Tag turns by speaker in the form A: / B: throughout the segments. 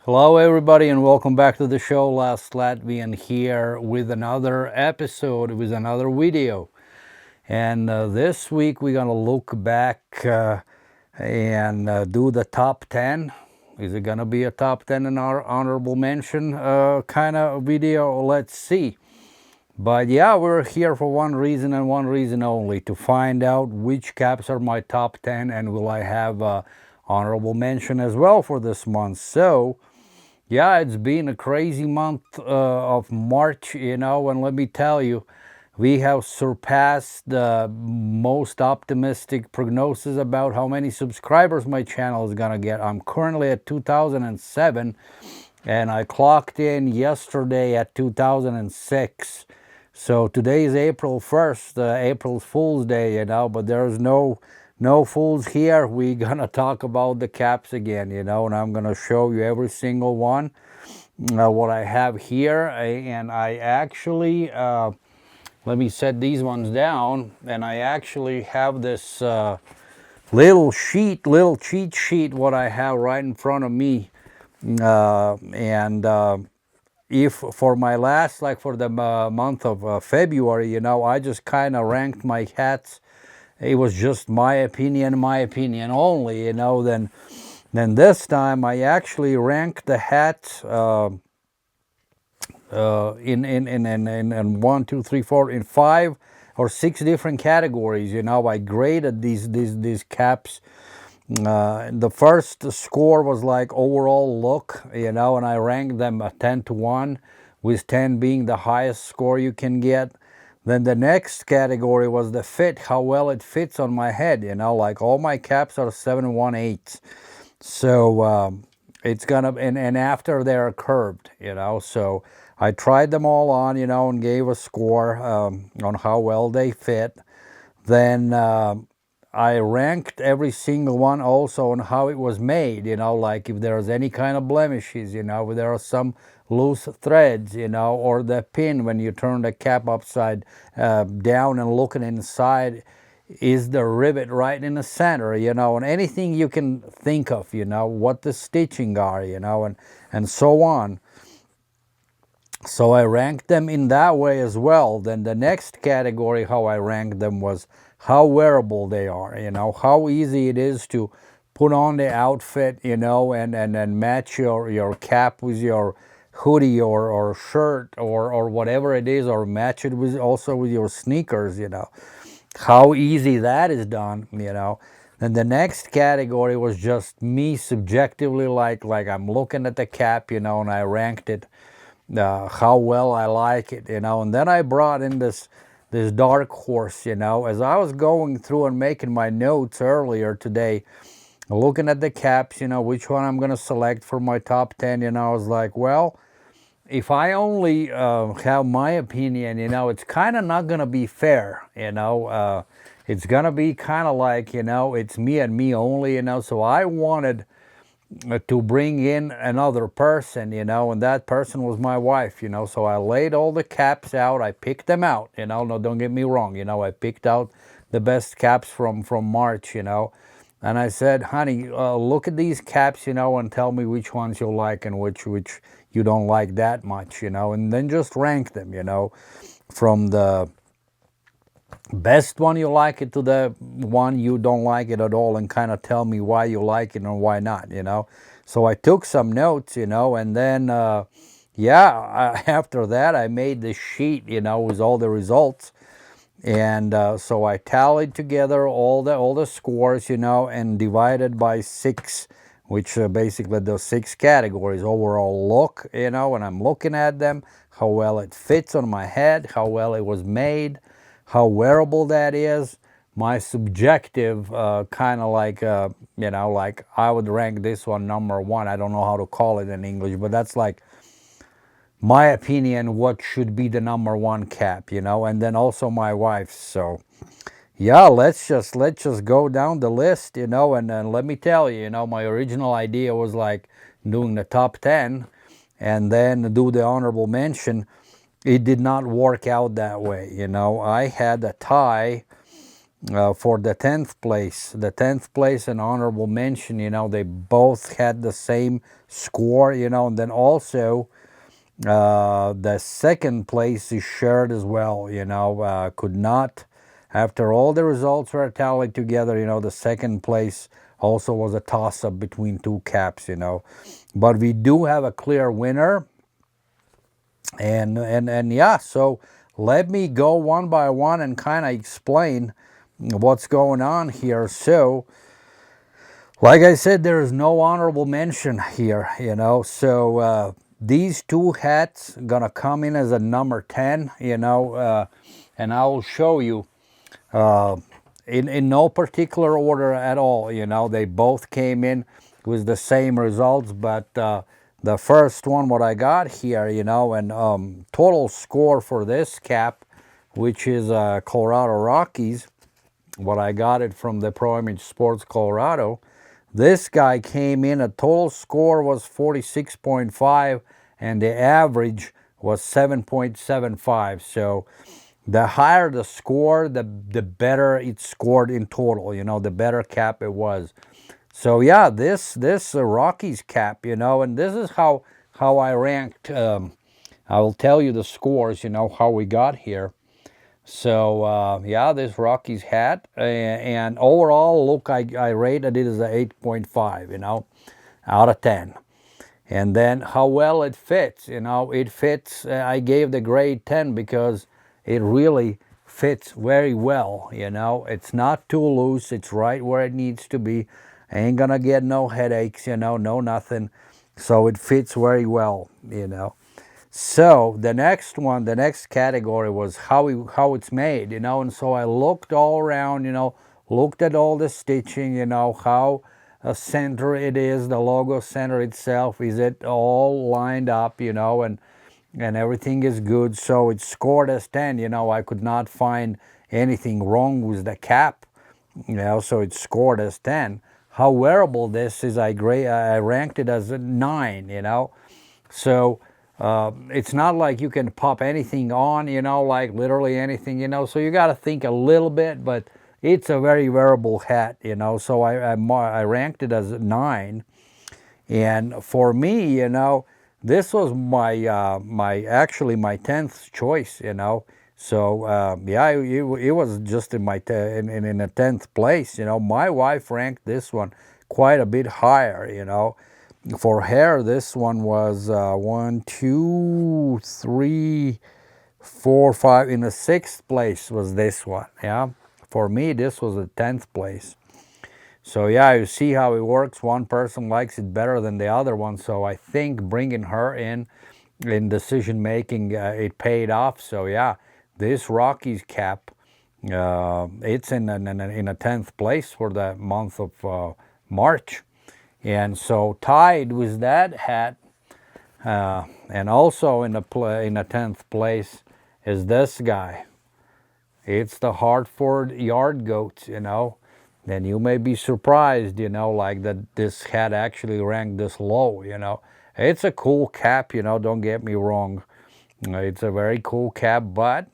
A: Hello, everybody, and welcome back to the show. Last Latvian here with another episode, with another video. And this week we're gonna look back and do the top 10. Is it gonna be a top 10 in our honorable mention kind of video? Let's see. But yeah, we're here for one reason and one reason only, to find out which caps are my top 10 and will I have honorable mention as well for this month. So yeah, it's been a crazy month of March, and let me tell you, we have surpassed the most optimistic prognosis about how many subscribers my channel is gonna get. I'm currently at 2007, and I clocked in yesterday at 2006. So today is April 1st, April Fool's Day, but there's no fools here. We're gonna talk about the caps again, and I'm gonna show you every single one, what I have here. And I actually, let me set these ones down, and I actually have this little cheat sheet, what I have right in front of me. And if for my last, like for the month of February, I just kind of ranked my hats. It was just my opinion only, then this time I actually ranked the hats in 1, 2, 3, 4, in 5 or 6 different categories. I graded these caps. The first score was like overall look, and I ranked them 10 to 1, with 10 being the highest score you can get. Then the next category was the fit, how well it fits on my head. Like all my caps are 7/1/8. So it's gonna, and after they're curved, so I tried them all on, and gave a score on how well they fit. Then I ranked every single one also on how it was made, like if there's any kind of blemishes, if there are some loose threads, or the pin when you turn the cap upside down and looking inside, is the rivet right in the center, and anything you can think of, what the stitching are, and so on. So I ranked them in that way as well. Then the next category, how I ranked them, was how wearable they are, how easy it is to put on the outfit, and match your cap with your hoodie or shirt or whatever it is, or match it with also with your sneakers, how easy that is done, Then the next category was just me subjectively, like I'm looking at the cap, and I ranked it how well I like it, and then I brought in this dark horse, as I was going through and making my notes earlier today, looking at the caps, which one I'm going to select for my top 10, I was like, well, if I only have my opinion, it's kind of not going to be fair, it's going to be kind of like, it's me and me only, so I wanted to bring in another person, and that person was my wife, so I laid all the caps out. I picked them out, no, don't get me wrong, I picked out the best caps from March, and I said, honey, look at these caps, and tell me which ones you like and which you don't like that much, and then just rank them, from the best one you like it to the one you don't like it at all, and kind of tell me why you like it and why not, So I took some notes, and then yeah, after that I made this sheet, with all the results, and so I tallied together all the scores, and divided by 6, which basically those 6 categories: overall look, and I'm looking at them, how well it fits on my head, how well it was made, how wearable that is, my subjective kind of like, like I would rank this one number 1. I don't know how to call it in English, but that's like my opinion, what should be the number 1 cap, and then also my wife's. So yeah, let's just go down the list, and then let me tell you, my original idea was like doing the top 10 and then do the honorable mention. It did not work out that way, I had a tie for the 10th place. The 10th place and honorable mention, they both had the same score, and then also the second place is shared as well, could not, after all the results were tallied together, the second place also was a toss-up between two caps, but we do have a clear winner. And yeah, so let me go one by one and kind of explain what's going on here. So like I said, there is no honorable mention here, so these two hats gonna come in as a number 10, and I will show you uh, in no particular order at all. They both came in with the same results, but the first one what I got here, and total score for this cap, which is Colorado Rockies, what I got it from the Pro Image Sports Colorado. This guy came in, a total score was 46.5 and the average was 7.75. So the higher the score, the better it scored in total, the better cap it was. So yeah, this Rockies cap, and this is how I ranked. I will tell you the scores, how we got here. So yeah, this Rockies hat, and overall look, I rated it as a 8.5, out of 10. And then how well it fits, it fits. I gave the grade 10 because it really fits very well, it's not too loose, it's right where it needs to be. Ain't gonna get no headaches, no nothing. So it fits very well, So the next one, the next category was how it's made, and so I looked all around, looked at all the stitching, how center it is, the logo center itself, is it all lined up, and everything is good. So it scored as 10, I could not find anything wrong with the cap, so it scored as 10. How wearable this is, I ranked it as a 9, so it's not like you can pop anything on, like literally anything, so you got to think a little bit, but it's a very wearable hat, so I ranked it as a 9. And for me, this was actually my 10th choice, so yeah, it was just in in a 10th place. My wife ranked this one quite a bit higher. For her, this one was 1, 2, 3, 4, 5. In the 6th place was this one. Yeah, for me, this was the 10th place. So yeah, you see how it works. One person likes it better than the other one. So I think bringing her in decision making, it paid off. So yeah, this Rockies cap, it's in a 10th place for the month of March. And so tied with that hat, and also in a 10th place is this guy. It's the Hartford Yard Goats, Then you may be surprised, like that this hat actually ranked this low, It's a cool cap, don't get me wrong. It's a very cool cap, but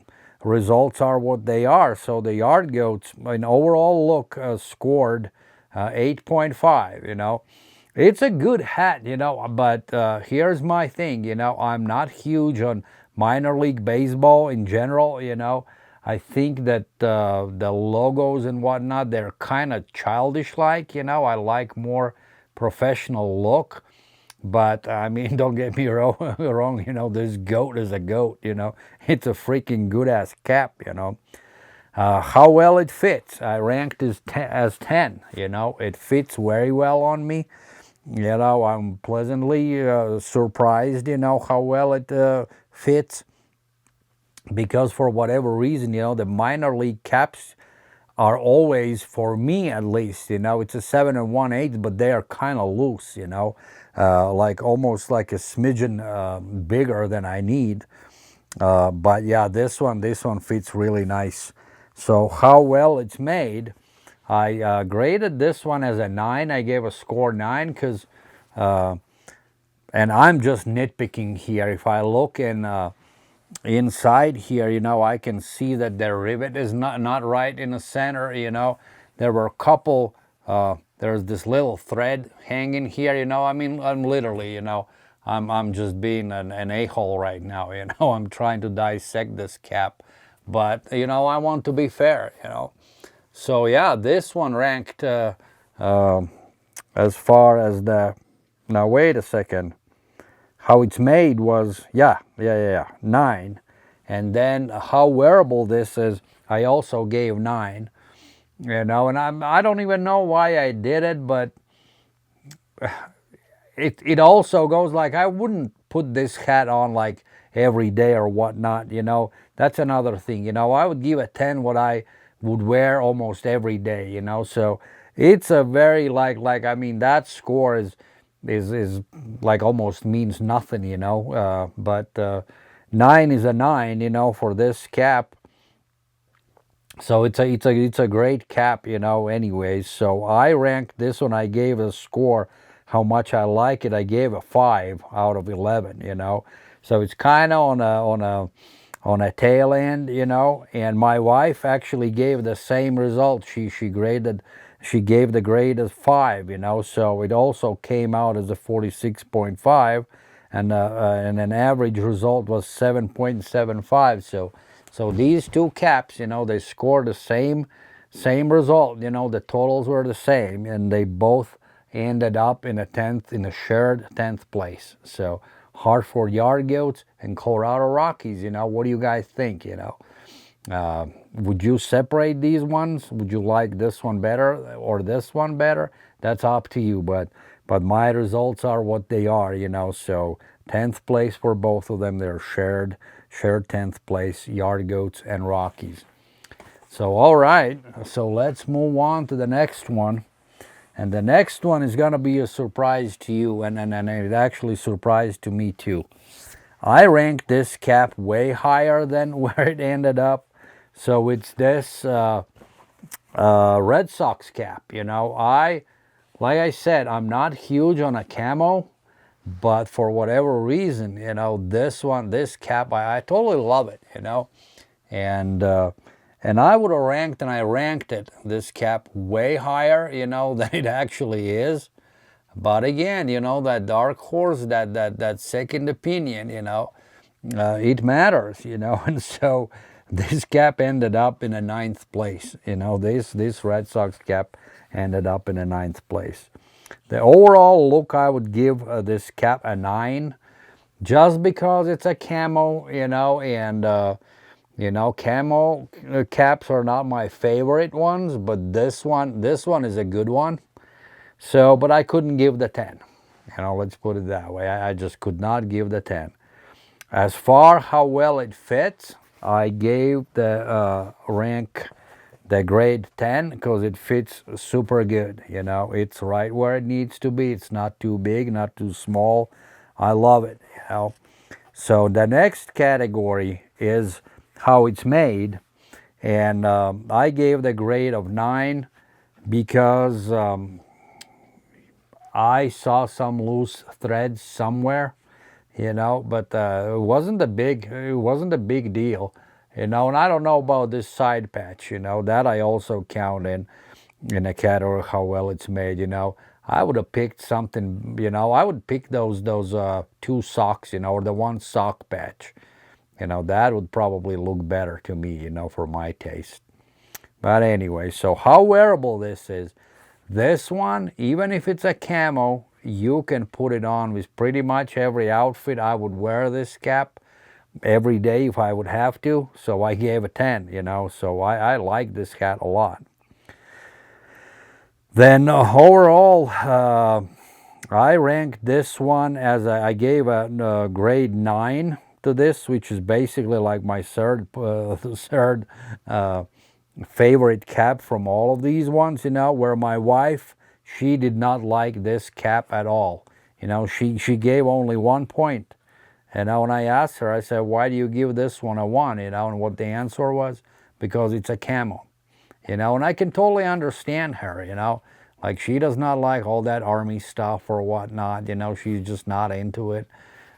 A: results are what they are. So the Yard Goats, in overall look, scored 8.5, It's a good hat, but here's my thing, I'm not huge on minor league baseball in general, I think that the logos and whatnot, they're kind of childish like, I like more professional look. But I mean, don't get me wrong, this goat is a goat, it's a freaking good ass cap, how well it fits, I ranked as 10, it fits very well on me. I'm pleasantly surprised, how well it fits, because for whatever reason, the minor league caps are always, for me at least, it's a 7 1/8, but they are kind of loose, like almost like a smidgen bigger than I need. But yeah, this one fits really nice. So how well it's made, I graded this one as a 9. I gave a score 9 because, and I'm just nitpicking here. If I look in inside here, I can see that the rivet is not right in the center. There were a couple. There's this little thread hanging here. I mean, I'm literally, I'm just being an a-hole right now. I'm trying to dissect this cap, but I want to be fair. So yeah, this one ranked as far as the. Now wait a second. How it's made was, yeah, 9. And then how wearable this is, I also gave 9. And I don't even know why I did it, but it also goes like, I wouldn't put this hat on like every day or whatnot. That's another thing. I would give a 10 what I would wear almost every day. So it's a very I mean, that score is like almost means nothing. But 9 is a 9. For this cap. So it's a great cap, anyways. So I ranked this one. I gave a score how much I like it. I gave a 5 out of 11, So it's kind of on a tail end, and my wife actually gave the same result. She gave the grade as 5, So it also came out as a 46.5, and an average result was 7.75. So these two caps, they scored the same result. The totals were the same, and they both ended up in a shared 10th place. So Hartford Yard Goats and Colorado Rockies. What do you guys think? Would you separate these ones? Would you like this one better or this one better? That's up to you. But my results are what they are. So 10th place for both of them. They're shared 10th place, Yard Goats and Rockies. So all right, so let's move on to the next one. And the next one is going to be a surprise to you, and it actually surprised to me too. I ranked this cap way higher than where it ended up. So it's this Red Sox cap. Like I said, I'm not huge on a camo, but for whatever reason, this cap, I totally love it, and I would have ranked, and I ranked it, this cap way higher, than it actually is. But again, that dark horse, that second opinion, it matters, and so this cap ended up in a 9th place. This Red Sox cap ended up in a 9th place. The overall look, I would give this cap a 9, just because it's a camo, and camo caps are not my favorite ones, but this one is a good one. So, but I couldn't give the 10. Let's put it that way. I just could not give the 10. As far how well it fits, I gave the rank the grade 10 because it fits super good. It's right where it needs to be. It's not too big, not too small. I love it. So the next category is how it's made, and I gave the grade of 9 because I saw some loose threads somewhere, but it wasn't a big deal, and I don't know about this side patch, that I also count in a category how well it's made. I would have picked something, I would pick those 2 socks, or the 1 sock patch. That would probably look better to me, for my taste. But anyway, so how wearable this is. This one, even if it's a camo, you can put it on with pretty much every outfit. I would wear this cap every day if I would have to. So I gave a 10, So I like this hat a lot. Then overall, I ranked this one as I gave a grade 9 to this, which is basically like my third favorite cap from all of these ones, where my wife, she did not like this cap at all. She gave only 1 point. And when I asked her, I said, why do you give this one a 1? And what the answer was, because it's a camo. And I can totally understand her, like she does not like all that army stuff or whatnot, she's just not into it.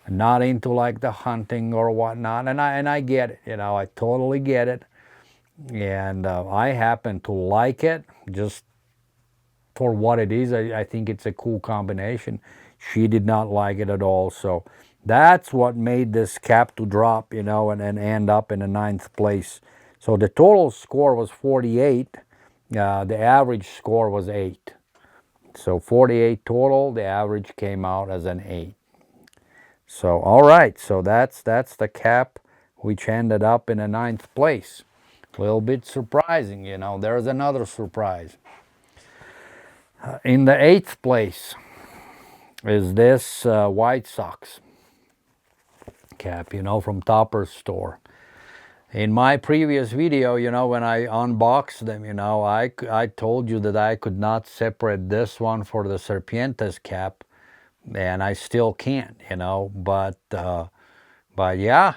A: not into like the hunting or whatnot, and I get it, I totally get it, and I happen to like it just for what it is. I think it's a cool combination. She did not like it at all, so that's what made this cap to drop, and end up in the 9th place. So the total score was 48. The average score was 8. So 48 total, the average came out as an 8. So all right, so that's the cap which ended up in a 9th place. A little bit surprising, There's another surprise. In the 8th place is this White Sox cap, from Topper's store. In my previous video, when I unboxed them, I told you that I could not separate this one for the Serpientes cap, and I still can't, but yeah,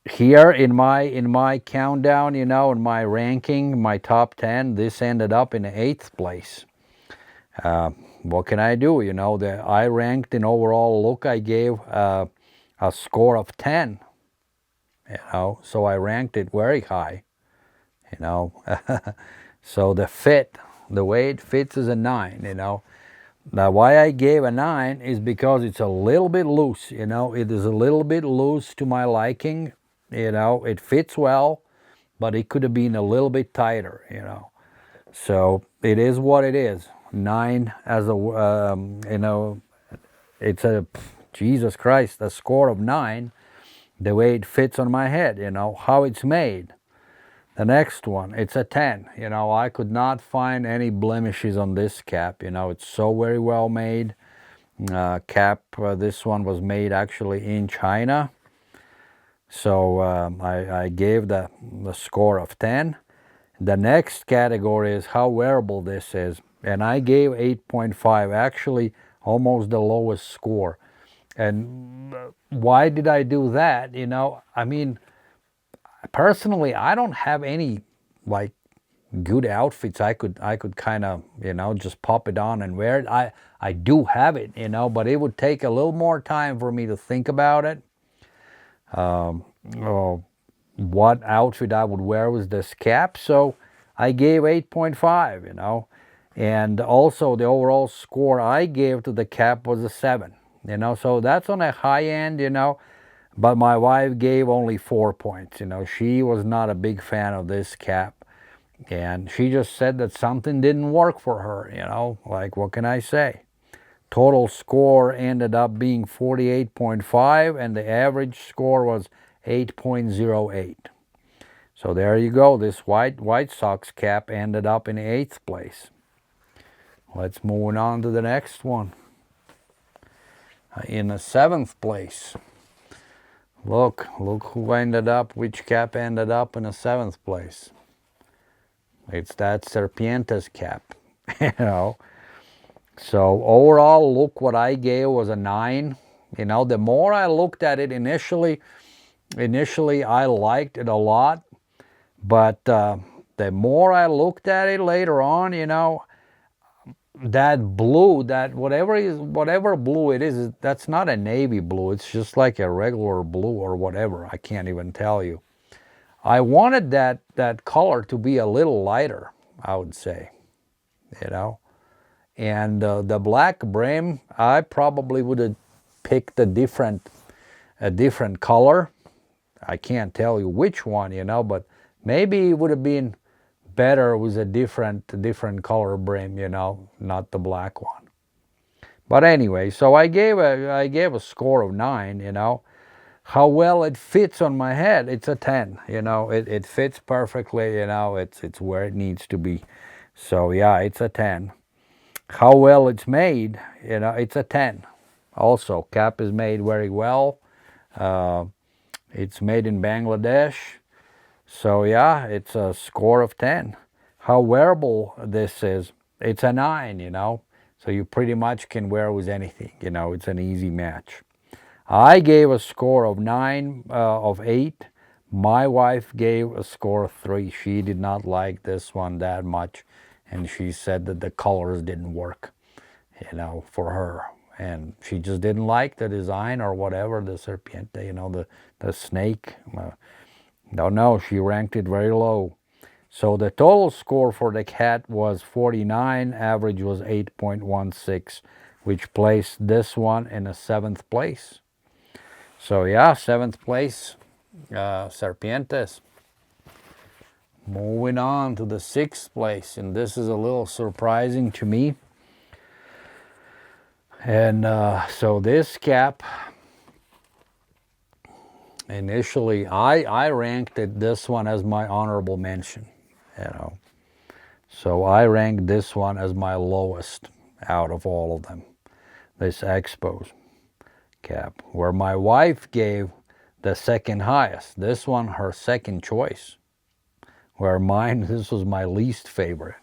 A: here in my countdown, in my ranking, my top 10, this ended up in the 8th place. What can I do? I ranked in overall look, I gave a score of 10. So I ranked it very high. So the way it fits is a 9. Now why I gave a 9 is because it's a little bit loose. It is a little bit loose to my liking. It fits well, but it could have been a little bit tighter. So it is what it is. 9 as a it's a, Jesus Christ, a score of 9. The way it fits on my head, how it's made. The next one, it's a 10. I could not find any blemishes on this cap. It's so very well made. Cap, this one was made actually in China. So I gave the score of 10. The next category is how wearable this is. And I gave 8.5, actually almost the lowest score. And why did I do that? I mean, personally, I don't have any like good outfits I could kind of, just pop it on and wear it. I do have it, but it would take a little more time for me to think about it. What outfit I would wear with this cap. So I gave 8.5, and also the overall score I gave to the cap was a 7. So that's on a high end, but my wife gave only 4 points. She was not a big fan of this cap, and she just said that something didn't work for her. Like, what can I say? Total score ended up being 48.5, and the average score was 8.08. So there you go. This White Sox cap ended up in 8th place. Let's move on to the next one. In the 7th place, look who ended up, which cap ended up in the 7th place. It's that Serpientes cap. So overall look, what I gave was a 9. The more I looked at it initially I liked it a lot, but the more I looked at it later on, that blue, that whatever blue it is, that's not a navy blue. It's just like a regular blue or whatever. I can't even tell you. I wanted that color to be a little lighter, I would say, And the black brim, I probably would have picked a different color. I can't tell you which one, but maybe it would have been better with a different color brim, not the black one. But anyway, so I gave a score of 9. How well it fits on my head, it's a 10. It fits perfectly. It's where it needs to be. So yeah, it's a 10. How well it's made, it's a 10. Also, cap is made very well. It's made in Bangladesh. So yeah, it's a score of 10. How wearable this is, it's a 9, So you pretty much can wear with anything, it's an easy match. I gave a score of 9 of 8. My wife gave a score of 3. She did not like this one that much, and she said that the colors didn't work, for her. and she just didn't like the design or whatever, the serpiente, you know, the snake. Don't know, she ranked it very low. So the total score for the cat was 49, average was 8.16, which placed this one in a 7th place. So yeah, 7th place, Serpientes. Moving on to the 6th place, and this is a little surprising to me. And so this cap, initially, I ranked this one as my honorable mention, you know. So I ranked this one as my lowest out of all of them, this Expos cap, where my wife gave the second highest. This one, her second choice, where mine, this was my least favorite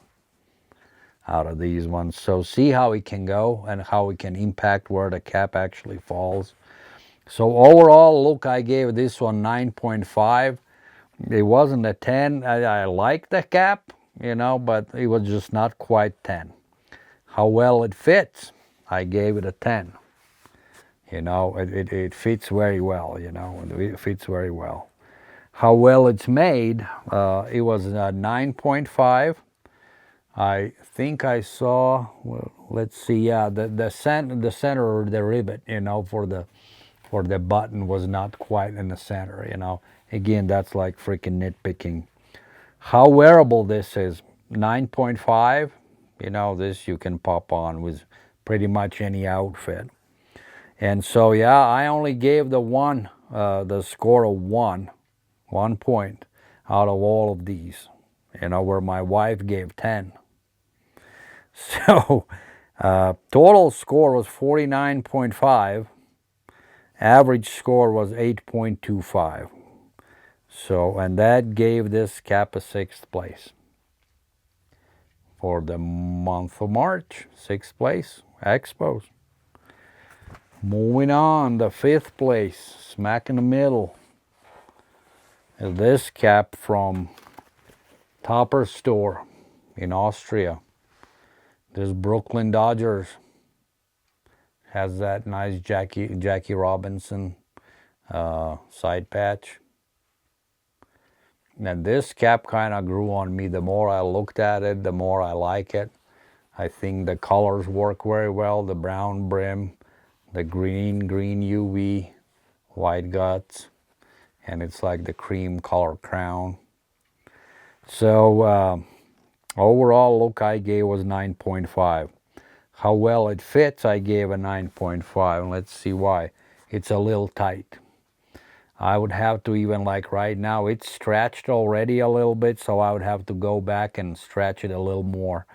A: out of these ones. So see how it can go and how it can impact where the cap actually falls. So overall, look, I gave this one 9.5. It wasn't a 10. I like the cap, you know, but it was just not quite 10. How well it fits, I gave it a 10. You know, it fits very well, you know, it fits very well. How well it's made, it was a 9.5. I think I saw, well, let's see, yeah, the center of the rivet, you know, for the button was not quite in the center, you know. Again, that's like freaking nitpicking. How wearable this is, 9.5. You know, this you can pop on with pretty much any outfit. And so, yeah, I only gave the score of 1 point out of all of these, you know, where my wife gave 10. So, total score was 49.5. Average score was 8.25. So, and that gave this cap a 6th place. For the month of March, 6th place, Expos. Moving on, the 5th place, smack in the middle, is this cap from Topper Store in Austria. This Brooklyn Dodgers has that nice Jackie Robinson side patch. And this cap kind of grew on me. The more I looked at it, the more I like it. I think the colors work very well. The brown brim, the green UV, white guts, and it's like the cream color crown. So overall look I gave was 9.5. How well it fits, I gave a 9.5, and let's see why. It's a little tight. I would have to, even like right now, it's stretched already a little bit, so I would have to go back and stretch it a little more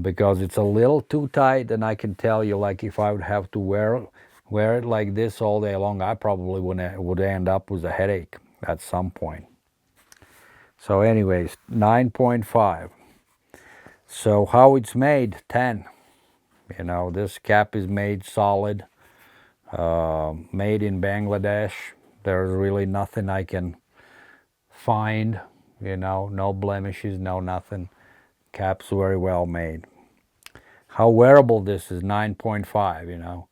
A: because it's a little too tight. And I can tell you, like, if I would have to wear it like this all day long, I probably would end up with a headache at some point. So anyways, 9.5. So how it's made, 10. You know, this cap is made solid, made in Bangladesh. There's really nothing I can find, you know, no blemishes, no nothing. Cap's very well made. How wearable this is, 9.5, you know.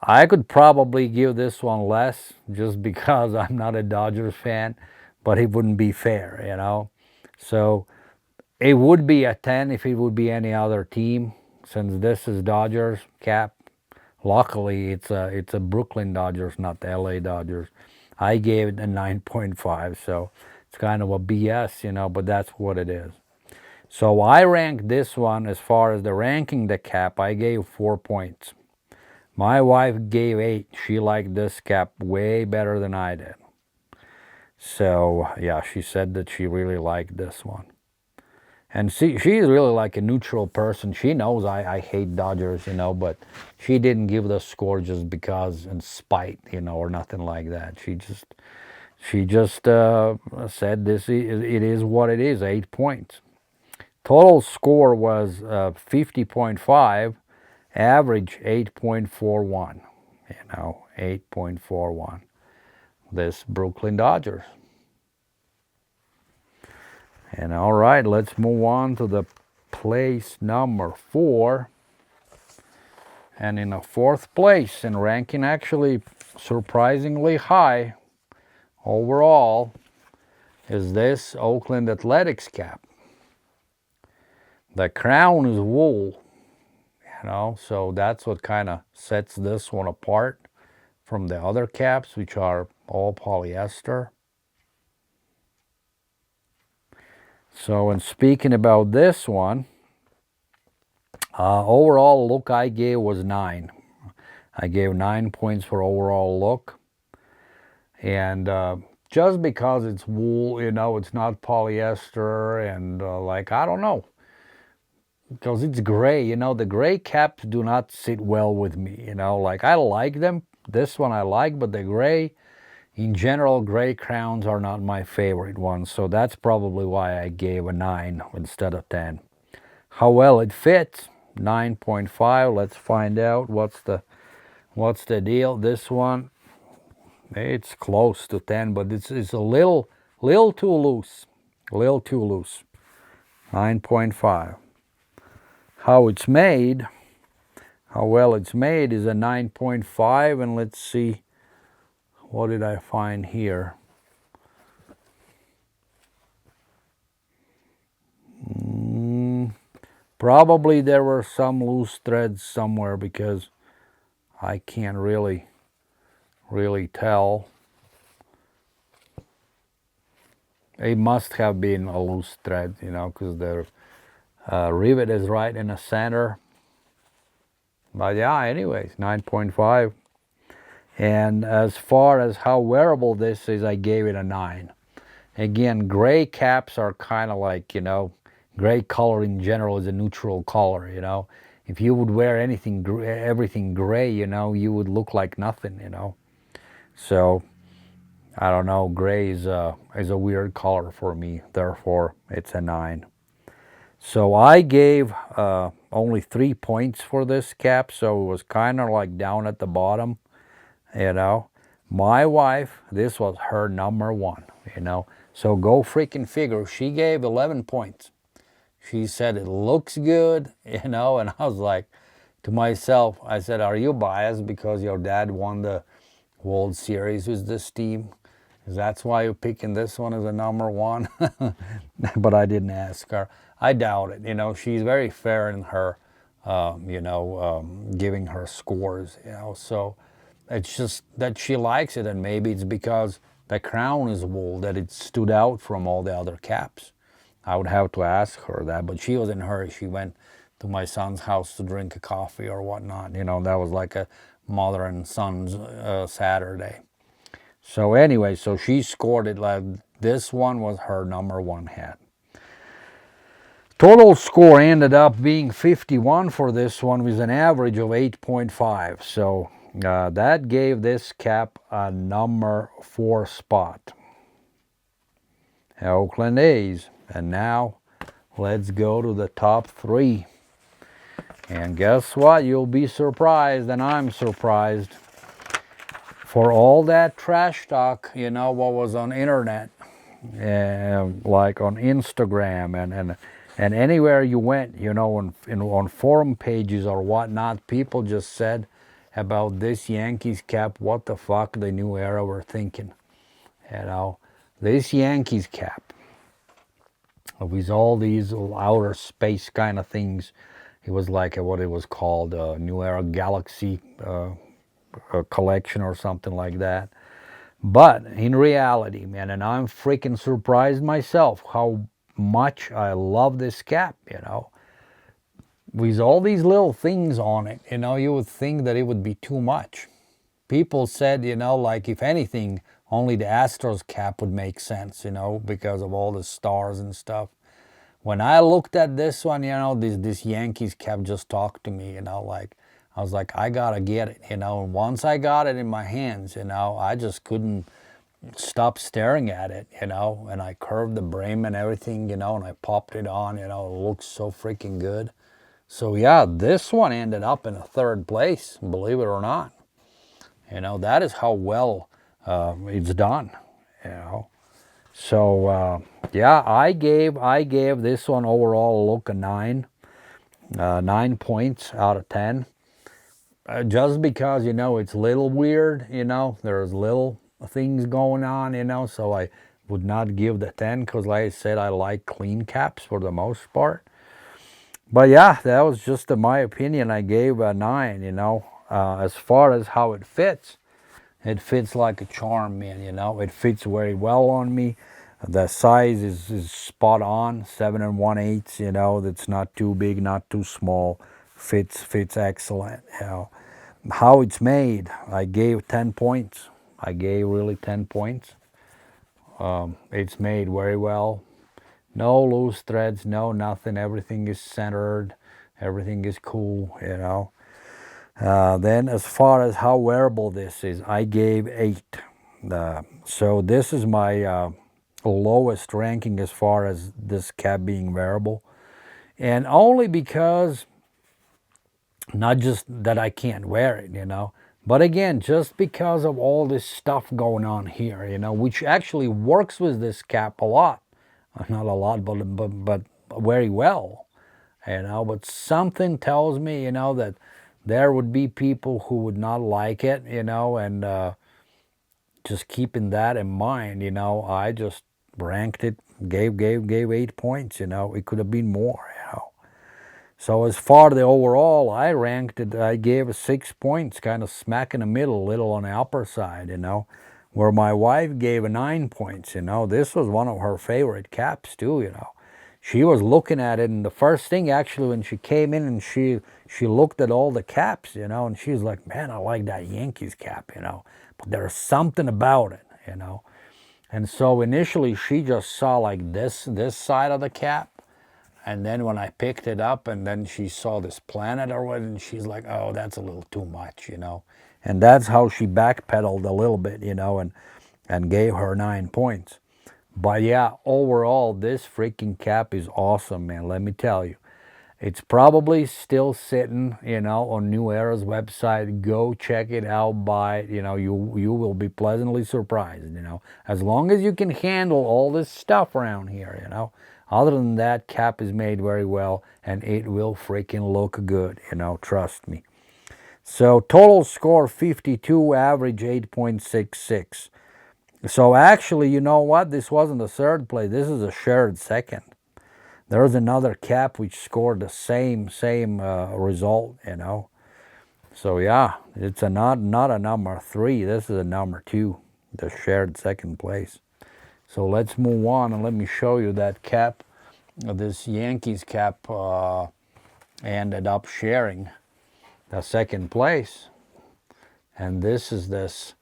A: I could probably give this one less just because I'm not a Dodgers fan, but it wouldn't be fair, you know. So it would be a 10 if it would be any other team. Since this is Dodgers cap, luckily it's a Brooklyn Dodgers, not the LA Dodgers. I gave it a 9.5, so it's kind of a BS, you know, but that's what it is. So I ranked this one, as far as the ranking the cap, I gave 4 points. My wife gave 8. She liked this cap way better than I did. So yeah, she said that she really liked this one. And she's really like a neutral person. She knows I hate Dodgers, you know, but she didn't give the score just because in spite, you know, or nothing like that. She just said it is what it is, 8 points. Total score was 50.5, average 8.41, you know, 8.41. This Brooklyn Dodgers. And all right, let's move on to the place number 4. And in a 4th place, and ranking actually surprisingly high overall, is this Oakland Athletics cap. The crown is wool, so that's what kind of sets this one apart from the other caps, which are all polyester. So, in speaking about this one, overall look I gave was 9. I gave 9 points for overall look. And just because it's wool, it's not polyester, and I don't know, because it's gray, the gray caps do not sit well with me, I like them. This one I like, but the gray, in general, gray crowns are not my favorite ones. So that's probably why I gave a 9 instead of 10. How well it fits, 9.5. Let's find out what's the deal. This one, it's close to 10, but it's a little too loose. A little too loose. 9.5. How it's made, how well it's made is a 9.5, and let's see, what did I find here? Probably there were some loose threads somewhere, because I can't really tell. It must have been a loose thread, because the rivet is right in the center. But yeah, anyways, 9.5. And as far as how wearable this is, I gave it a 9. Again, gray caps are kind of like, gray color in general is a neutral color, If you would wear everything gray, you would look like nothing, So, I don't know, gray is a weird color for me, therefore it's a 9. So I gave only 3 points for this cap, so it was kind of like down at the bottom, My wife, this was her number 1, So go freaking figure, she gave 11 points. She said it looks good, and I was like, to myself, I said, are you biased because your dad won the World Series with this team? That's why you're picking this one as a number 1? But I didn't ask her. I doubt it. She's very fair in her, giving her scores, So it's just that she likes it, and maybe it's because the crown is wool that it stood out from all the other caps. I would have to ask her that, but she was in a hurry. She went to my son's house to drink a coffee or whatnot. That was like a mother and son's Saturday. So anyway, so she scored it like this one was her number 1 hat. Total score ended up being 51 for this one with an average of 8.5. So that gave this cap a number 4 spot. Oakland A's. And now let's go to the top 3. And guess what? You'll be surprised, and I'm surprised. For all that trash talk, what was on internet, like on Instagram and anywhere you went, on forum pages or whatnot, people just said about this Yankees cap, what the fuck the new era were thinking. This Yankees cap, with all these outer space kind of things, it was like what it was called, New Era Galaxy collection or something like that. But in reality, man, and I'm freaking surprised myself how much I love this cap, With all these little things on it, you would think that it would be too much. People said, like if anything, only the Astros cap would make sense, because of all the stars and stuff. When I looked at this one, this Yankees cap just talked to me, I was like, I gotta get it, And once I got it in my hands, I just couldn't stop staring at it, And I curved the brim and everything, and I popped it on, It looks so freaking good. So yeah, this one ended up in a 3rd place, believe it or not. That is how well it's done, So yeah, I gave this one overall look a 9. 9 points out of 10. just because, you know, it's a little weird, you know, there's little things going on, you know, so I would not give the 10 because, like I said, I like clean caps for the most part. But yeah, that was just my opinion. I gave a 9, you know. As far as how it fits like a charm, man, you know. It fits very well on me. The size is spot on, 7 and 1/8, you know. That's not too big, not too small. Fits excellent, you know. How it's made, I gave 10 points. I gave really 10 points. It's made very well. No loose threads, no nothing. Everything is centered. Everything is cool, you know. Then as far as how wearable this is, I gave 8. So this is my lowest ranking as far as this cap being wearable. And only because, not just that I can't wear it, you know, but again, just because of all this stuff going on here, you know, which actually works with this cap a lot. Not a lot, but very well, you know. But something tells me, you know, that there would be people who would not like it, you know, and just keeping that in mind, you know, I just ranked it, gave 8 points, you know. It could have been more, you know. So as far the overall, I ranked it, I gave it 6 points, kind of smack in the middle, a little on the upper side, you know, where my wife gave a 9 points, you know. This was one of her favorite caps too, you know. She was looking at it, and the first thing actually when she came in and she looked at all the caps, you know, and she was like, man, I like that Yankees cap, you know, but there's something about it, you know. And so initially she just saw like this side of the cap. And then when I picked it up and then she saw this planet or what, and she's like, oh, that's a little too much, you know. And that's how she backpedaled a little bit, you know, and gave her 9 points. But yeah, overall, this freaking cap is awesome, man. Let me tell you. It's probably still sitting, you know, on New Era's website. Go check it out, buy it. You know, you will be pleasantly surprised, you know. As long as you can handle all this stuff around here, you know. Other than that, cap is made very well, and it will freaking look good, you know, trust me. So total score 52, average 8.66. So actually, you know what? This wasn't the third place. This is a shared second. There's another cap which scored the same result, you know. So yeah, it's not a number 3. This is a number 2, the shared second place. So let's move on and let me show you that cap. This Yankees cap ended up sharing the second place, and this is this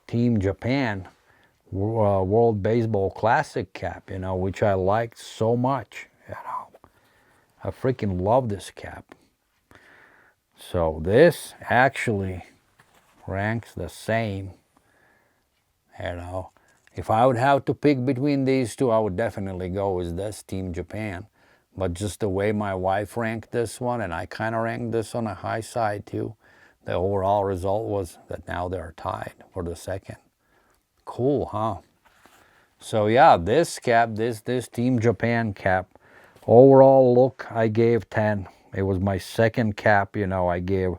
A: Team Japan World Baseball Classic cap, you know, which I liked so much, you know. I freaking love this cap. So this actually ranks the same, you know. If I would have to pick between these two, I would definitely go with this Team Japan. But just the way my wife ranked this one, and I kind of ranked this on a high side too, the overall result was that now they're tied for the second. Cool, huh? So yeah, this cap, this Team Japan cap, overall look, I gave 10. It was my second cap, you know, I gave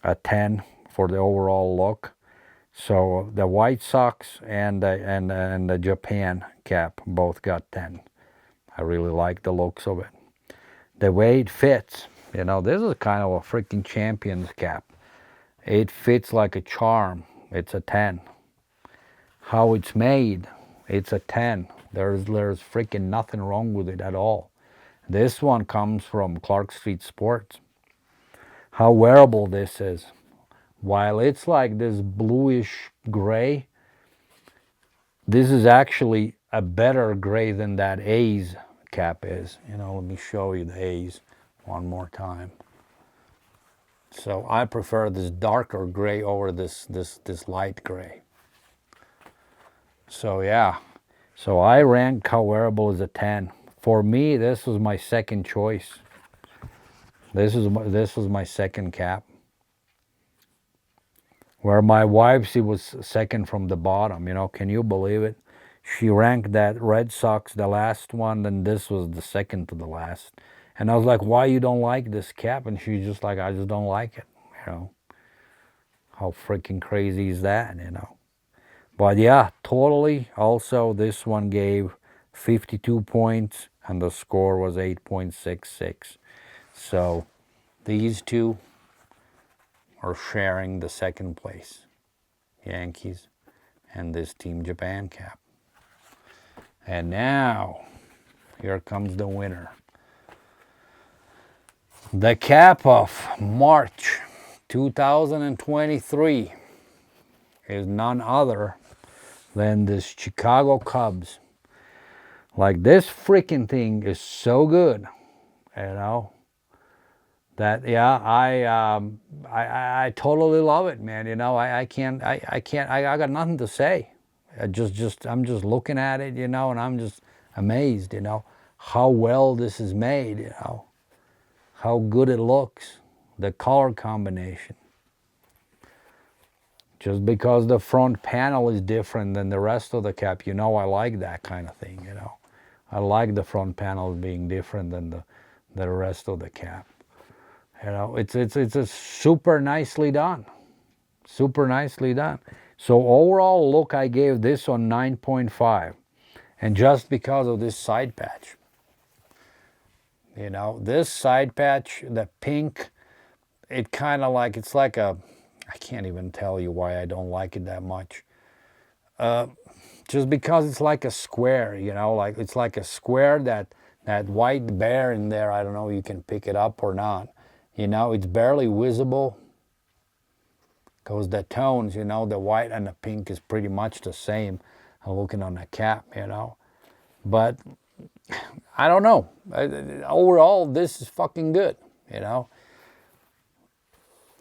A: a 10 for the overall look. So the White Sox and the Japan cap both got 10. I really like the looks of it. The way it fits, you know, this is kind of a freaking champion's cap. It fits like a charm. It's a 10. How it's made, it's a 10. There's freaking nothing wrong with it at all. This one comes from Clark Street Sports. How wearable this is. While it's like this bluish gray, this is actually a better gray than that A's cap is. You know, let me show you the A's one more time. So I prefer this darker gray over this light gray. So yeah, so I rank how wearable as a 10. For me, this was my second choice. This was my second cap. Where my wife, she was second from the bottom, you know, can you believe it? She ranked that Red Sox the last one, and this was the second to the last. And I was like, why you don't like this cap? And she's just like, I just don't like it, You know, how freaking crazy is that, you know? But yeah, totally. Also, this one gave 52 points and the score was 8.66. So these two are sharing the second place, Yankees and this Team Japan cap. And now, here comes the winner. The cap of March 2023 is none other than this Chicago Cubs. Like, this freaking thing is so good, you know, that yeah, I totally love it, man. You know, I got nothing to say. I'm just looking at it, you know, and I'm just amazed, you know, how well this is made, you know, how good it looks, the color combination. Just because the front panel is different than the rest of the cap, you know, I like that kind of thing, you know. I like the front panel being different than the rest of the cap. You know, it's a super nicely done. Super nicely done. So overall look, I gave this one 9.5. And just because of this side patch. You know, this side patch, the pink, it kind of like, it's like a, I can't even tell you why I don't like it that much. Just because it's like a square, you know, like it's like a square, that white bear in there, I don't know if you can pick it up or not. You know, it's barely visible because the tones, you know, the white and the pink is pretty much the same. I'm looking on the cap, you know. But I don't know. Overall, this is fucking good, you know.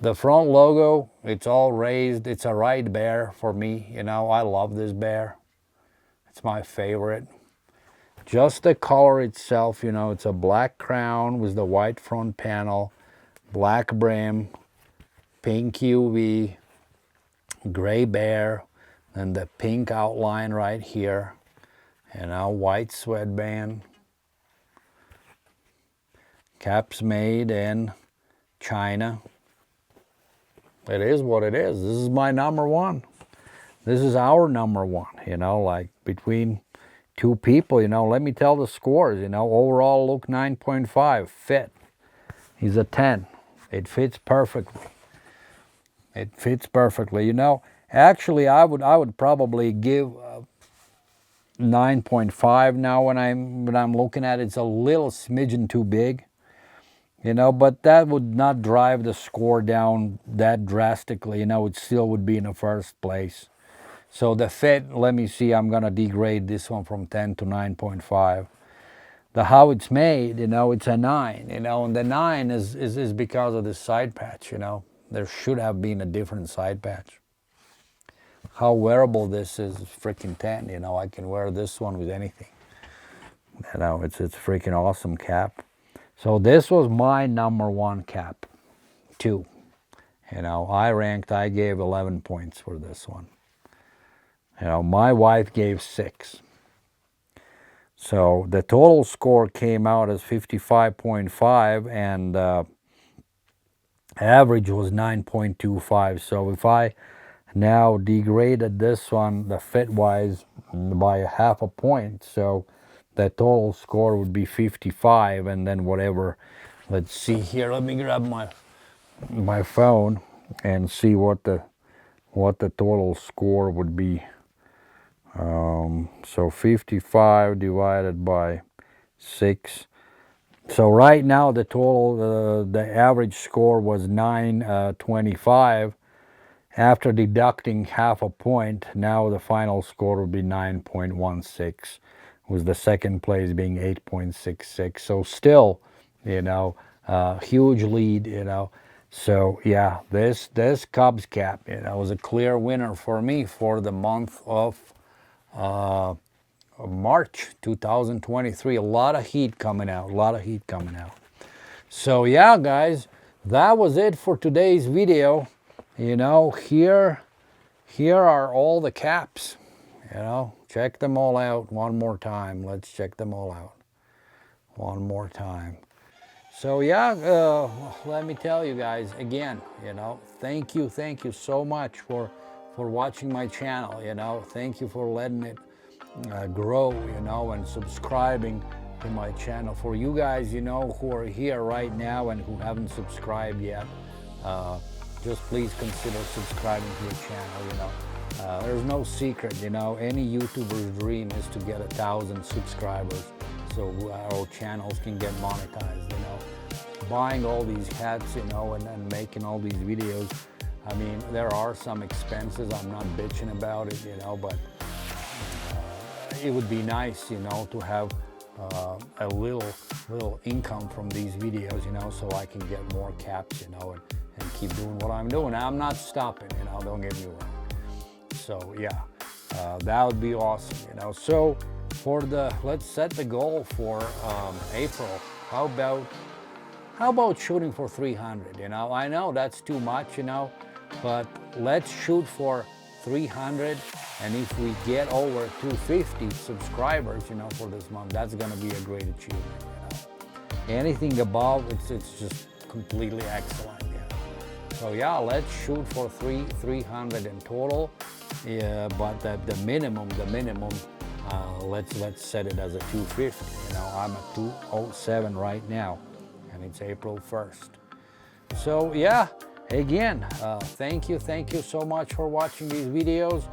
A: The front logo, it's all raised. It's a right bear for me, you know. I love this bear. It's my favorite. Just the color itself, you know, it's a black crown with the white front panel, black brim, pink UV, gray bear, and the pink outline right here, you know, white sweatband. Caps made in China. It is what it is. This is my number one. This is our number one, you know, like between two people, you know. Let me tell the scores, you know. Overall look 9.5. Fit. He's a 10. It fits perfectly. It fits perfectly, you know. Actually, I would probably give 9.5 now when I'm looking at it. It's a little smidgen too big, you know, but that would not drive the score down that drastically, you know. It still would be in the first place. So the fit, let me see, I'm gonna degrade this one from 10 to 9.5. The how it's made, you know, it's a 9, you know, and the 9 is because of this side patch, you know. There should have been a different side patch. How wearable this is freaking 10, you know. I can wear this one with anything. You know, it's freaking awesome cap. So this was my number one cap, 2. You know, I gave 11 points for this one. You know, my wife gave 6. So the total score came out as 55.5 and average was 9.25. So if I now degraded this one, the fit-wise, by a half a point, so the total score would be 55, and then whatever. Let's see here. Let me grab my phone and see what the total score would be. So 55 divided by 6. So right now the total, the average score was 925. After deducting half a point, now the final score would be 9.16, with the second place being 8.66. So still, you know, huge lead, you know. So yeah, this Cubs cap, you know, was a clear winner for me for the month of March 2023. A lot of heat coming out, So yeah, guys, that was it for today's video. You know, here are all the caps. You know, check them all out one more time. Let's check them all out one more time. So yeah, let me tell you guys again, thank you so much for watching my channel. Thank you for letting it grow, and subscribing to my channel. For you guys, who are here right now and who haven't subscribed yet, just please consider subscribing to the channel. There's no secret, any YouTuber's dream is to get 1,000 subscribers so our channels can get monetized. Buying all these hats, and making all these videos. I mean, there are some expenses. I'm not bitching about it, but it would be nice, to have a little income from these videos, so I can get more caps, and keep doing what I'm doing. I'm not stopping, don't get me wrong. So yeah, that would be awesome, So let's set the goal for April. How about shooting for 300? I know that's too much, but let's shoot for 300. And if we get over 250 subscribers, for this month, that's gonna be a great achievement. Anything above, it's just completely excellent. So yeah, let's shoot for 300 in total. Yeah, but the minimum, let's set it as a 250. I'm at 207 right now, and it's April 1st. So yeah, again, thank you so much for watching these videos.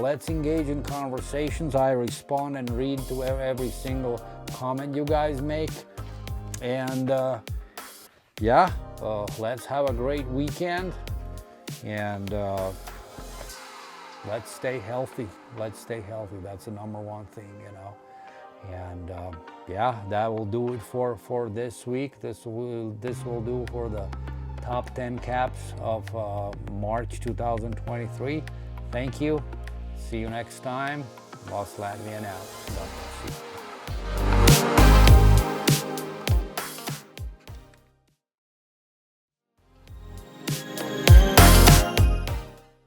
A: Let's engage in conversations. I respond and read to every single comment you guys make. And yeah, let's have a great weekend. And let's stay healthy. That's the number one thing, And yeah, that will do it for this week. This will do for the top 10 caps of March 2023. Thank you. See you next time. Boss Latvian out. God bless you.